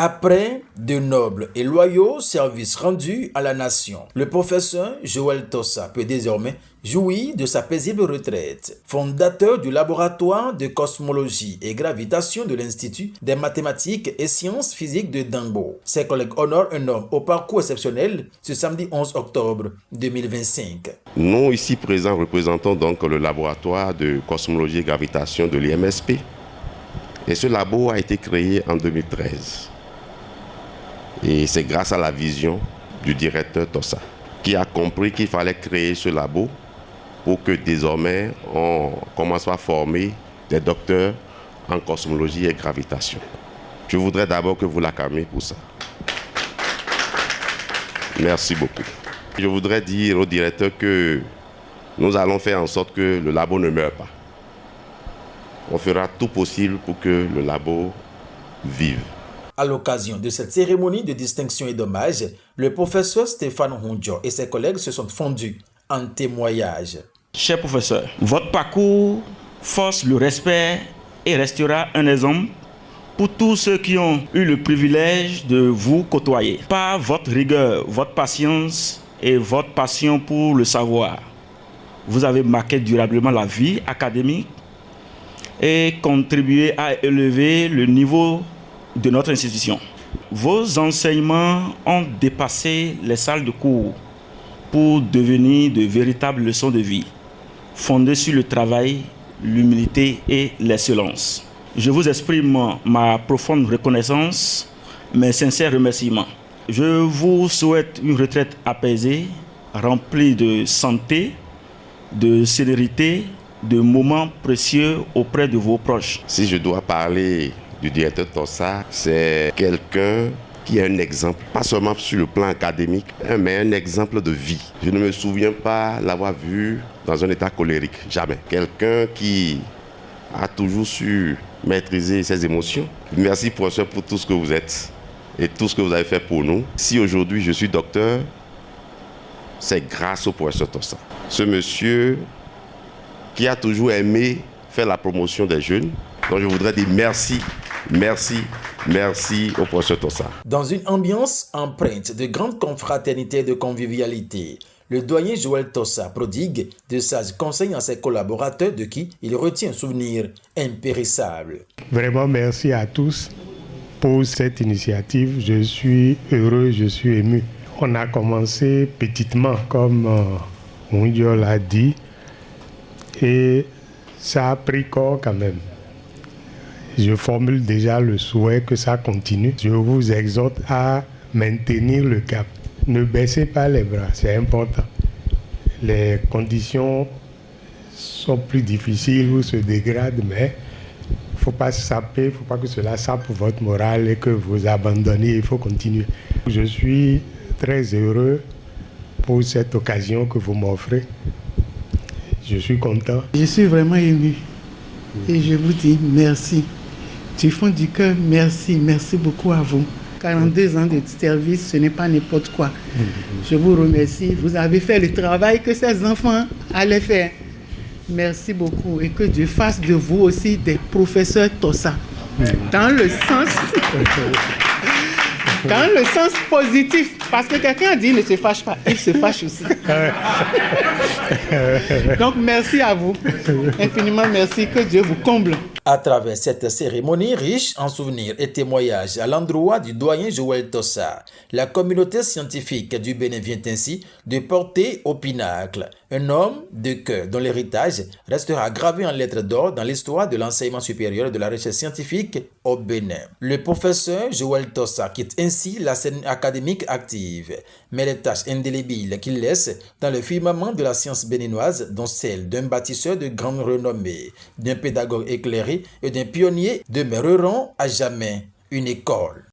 Après de nobles et loyaux services rendus à la nation, le professeur Joël Tossa peut désormais jouir de sa paisible retraite. Fondateur du laboratoire de cosmologie et gravitation de l'Institut des mathématiques et sciences physiques de Dangbo, ses collègues honorent un homme au parcours exceptionnel ce samedi 11 octobre 2025. Nous, ici présents, représentons donc le laboratoire de cosmologie et gravitation de l'IMSP. Et ce labo a été créé en 2013. Et c'est grâce à la vision du directeur Tossa qui a compris qu'il fallait créer ce labo pour que désormais on commence à former des docteurs en cosmologie et gravitation. Je voudrais d'abord que vous l'acclamiez pour ça. Merci beaucoup. Je voudrais dire au directeur que nous allons faire en sorte que le labo ne meure pas. On fera tout possible pour que le labo vive. À l'occasion de cette cérémonie de distinction et d'hommage, le professeur Stéphane Hundjo et ses collègues se sont fondus en témoignage. Cher professeur, votre parcours force le respect et restera un exemple pour tous ceux qui ont eu le privilège de vous côtoyer. Par votre rigueur, votre patience et votre passion pour le savoir, vous avez marqué durablement la vie académique et contribué à élever le niveau de notre institution. Vos enseignements ont dépassé les salles de cours pour devenir de véritables leçons de vie, fondées sur le travail, l'humilité et l'excellence. Je vous exprime ma profonde reconnaissance, mes sincères remerciements. Je vous souhaite une retraite apaisée, remplie de santé, de célérité, de moments précieux auprès de vos proches. Si je dois parler du directeur Tossa, c'est quelqu'un qui est un exemple, pas seulement sur le plan académique, mais un exemple de vie. Je ne me souviens pas l'avoir vu dans un état colérique, jamais. Quelqu'un qui a toujours su maîtriser ses émotions. Merci professeur pour tout ce que vous êtes et tout ce que vous avez fait pour nous. Si aujourd'hui je suis docteur, c'est grâce au professeur Tossa. Ce monsieur qui a toujours aimé faire la promotion des jeunes. Donc je voudrais dire merci au professeur Tossa. Dans une ambiance empreinte de grande confraternité et de convivialité, le doyen Joël Tossa prodigue de sages conseils à ses collaborateurs de qui il retient un souvenir impérissable. Vraiment merci à tous pour cette initiative. Je suis heureux, je suis ému. On a commencé petitement, comme Mundio l'a dit, et ça a pris corps quand même. Je formule déjà le souhait que ça continue. Je vous exhorte à maintenir le cap. Ne baissez pas les bras, c'est important. Les conditions sont plus difficiles ou se dégradent, mais il ne faut pas se saper, il ne faut pas que cela sape votre morale et que vous abandonnez, il faut continuer. Je suis très heureux pour cette occasion que vous m'offrez. Je suis content. Je suis vraiment ému et je vous dis merci. Du fond du cœur, merci beaucoup à vous. 42 ans de service, ce n'est pas n'importe quoi. Je vous remercie. Vous avez fait le travail que ces enfants allaient faire. Merci beaucoup et que Dieu fasse de vous aussi des professeurs Tossa. Dans le sens positif. Parce que quelqu'un a dit ne se fâche pas, il se fâche aussi. Donc merci à vous. Infiniment merci, que Dieu vous comble. À travers cette cérémonie riche en souvenirs et témoignages à l'endroit du doyen Joël Tossa, la communauté scientifique du Bénin vient ainsi de porter au pinacle un homme de cœur dont l'héritage restera gravé en lettres d'or dans l'histoire de l'enseignement supérieur et de la recherche scientifique au Bénin. Le professeur Joël Tossa quitte ainsi la scène académique active, mais les tâches indélébiles qu'il laisse dans le firmament de la science béninoise, dont celle d'un bâtisseur de grande renommée, d'un pédagogue éclairé et d'un pionnier demeureront à jamais une école.